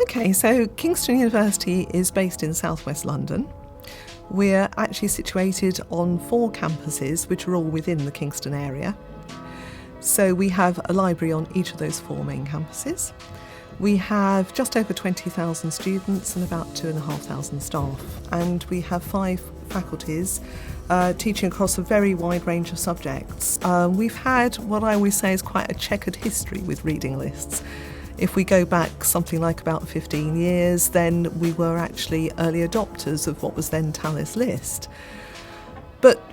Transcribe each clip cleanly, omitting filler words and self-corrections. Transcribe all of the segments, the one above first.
Okay, so Kingston University is based in southwest London. We're actually situated on 4 campuses, which are all within the Kingston area. So we have a library on each of those 4 main campuses. We have just over 20,000 students and about 2,500 staff. And we have 5 faculties teaching across a very wide range of subjects. We've had what I always say is quite a checkered history with reading lists. If we go back something like about 15 years, then we were actually early adopters of what was then Tallis List. But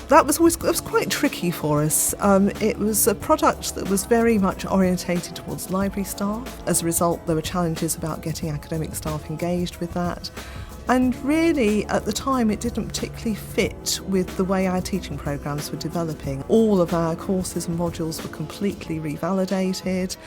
that was quite tricky for us. It was a product that was very much orientated towards library staff. As a result, there were challenges about getting academic staff engaged with that. And really, at the time, it didn't particularly fit with the way our teaching programmes were developing. All of our courses and modules were completely revalidated.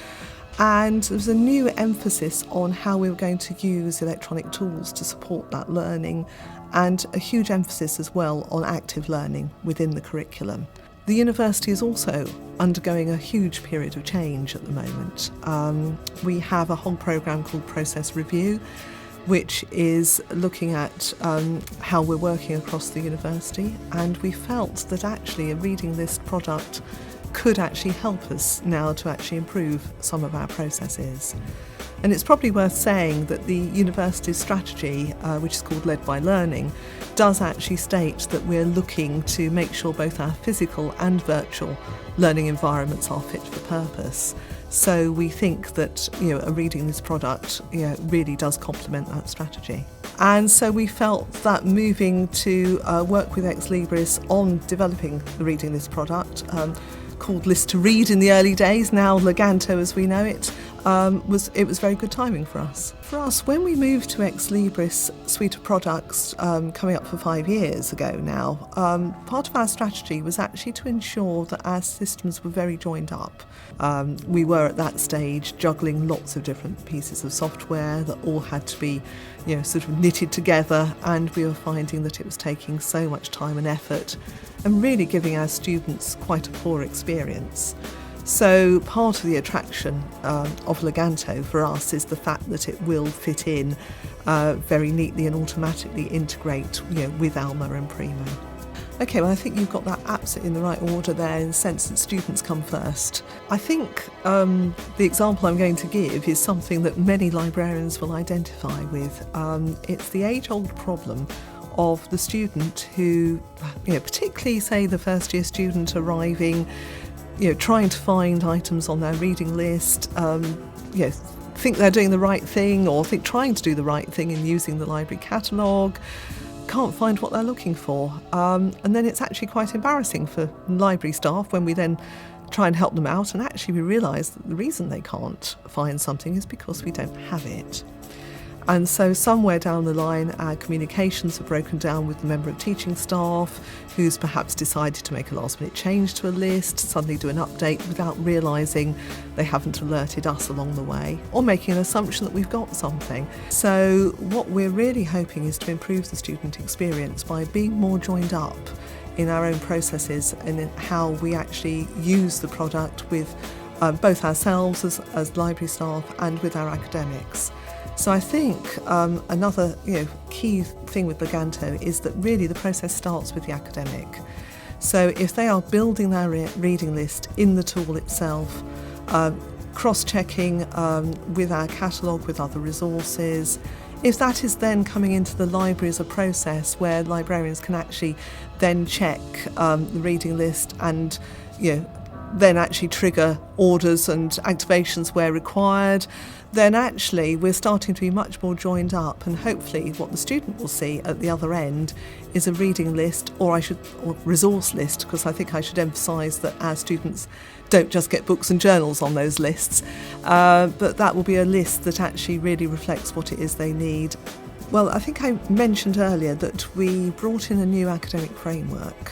And there was a new emphasis on how we were going to use electronic tools to support that learning, and a huge emphasis as well on active learning within the curriculum. The university is also undergoing a huge period of change at the moment. We have a whole programme called Process Review, which is looking at how we're working across the university, and we felt that actually a reading list product could actually help us now to actually improve some of our processes. And it's probably worth saying that the university's strategy, which is called Led by Learning, does actually state that we're looking to make sure both our physical and virtual learning environments are fit for purpose. So we think that a reading list product really does complement that strategy. And so we felt that moving to work with Libris on developing the reading list product, called List to Read in the early days, now Leganto as we know it, was very good timing for us. For us, when we moved to Libris suite of products coming up for 5 years ago now, part of our strategy was actually to ensure that our systems were very joined up. We were at that stage juggling lots of different pieces of software that all had to be sort of knitted together, and we were finding that it was taking so much time and effort and really giving our students quite a poor experience. So part of the attraction of Leganto for us is the fact that it will fit in very neatly and automatically integrate with Alma and Primo. Okay, well I think you've got that absolutely in the right order there, in the sense that students come first. I think the example I'm going to give is something that many librarians will identify with. It's the age-old problem of the student who, particularly say the first year student arriving, trying to find items on their reading list, think they're doing the right thing, or trying to do the right thing in using the library catalogue, can't find what they're looking for. And then it's actually quite embarrassing for library staff when we then try and help them out, and actually we realise that the reason they can't find something is because we don't have it. And so somewhere down the line, our communications have broken down with the member of teaching staff who's perhaps decided to make a last-minute change to a list, suddenly do an update without realising they haven't alerted us along the way, or making an assumption that we've got something. So what we're really hoping is to improve the student experience by being more joined up in our own processes and in how we actually use the product with both ourselves as library staff and with our academics. So I think another key thing with Leganto is that really the process starts with the academic. So if they are building their reading list in the tool itself, cross-checking with our catalogue, with other resources, if that is then coming into the library as a process where librarians can actually then check the reading list and then actually trigger orders and activations where required, then actually we're starting to be much more joined up, and hopefully what the student will see at the other end is a reading list, or resource list, because I think I should emphasise that our students don't just get books and journals on those lists, but that will be a list that actually really reflects what it is they need. Well, I think I mentioned earlier that we brought in a new academic framework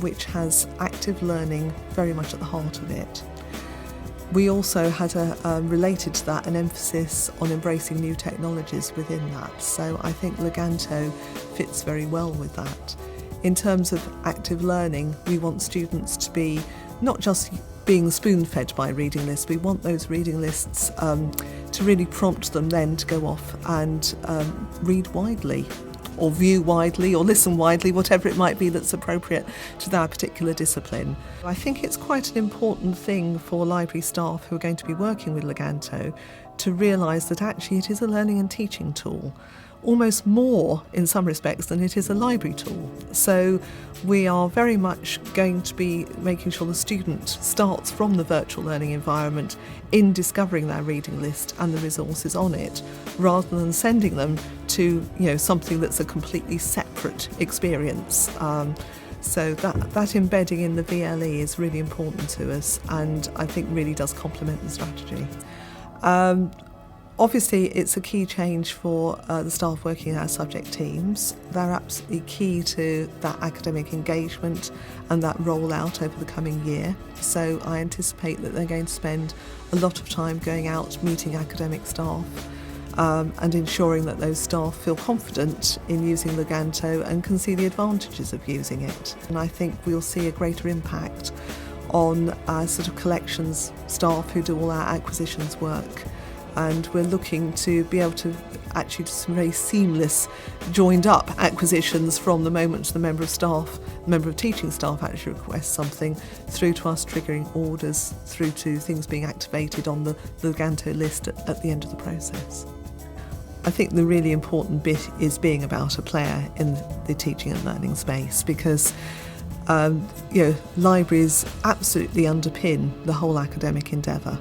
which has active learning very much at the heart of it. We also had related to that an emphasis on embracing new technologies within that, so I think Leganto fits very well with that. In terms of active learning, we want students to be not just being spoon-fed by reading lists. We want those reading lists to really prompt them then to go off and read widely, or view widely, or listen widely, whatever it might be that's appropriate to that particular discipline. I think it's quite an important thing for library staff who are going to be working with Leganto to realise that actually it is a learning and teaching tool, almost more in some respects than it is a library tool. So we are very much going to be making sure the student starts from the virtual learning environment in discovering their reading list and the resources on it, rather than sending them to something that's a completely separate experience. So that embedding in the VLE is really important to us, and I think really does complement the strategy. Obviously, it's a key change for the staff working in our subject teams. They're absolutely key to that academic engagement and that rollout over the coming year. So I anticipate that they're going to spend a lot of time going out, meeting academic staff, and ensuring that those staff feel confident in using Leganto and can see the advantages of using it. And I think we'll see a greater impact on our sort of collections staff who do all our acquisitions work. And we're looking to be able to actually do some very seamless, joined up acquisitions from the moment the member of teaching staff actually requests something, through to us triggering orders, through to things being activated on the Leganto list at the end of the process. I think the really important bit is being about a player in the teaching and learning space, because libraries absolutely underpin the whole academic endeavour.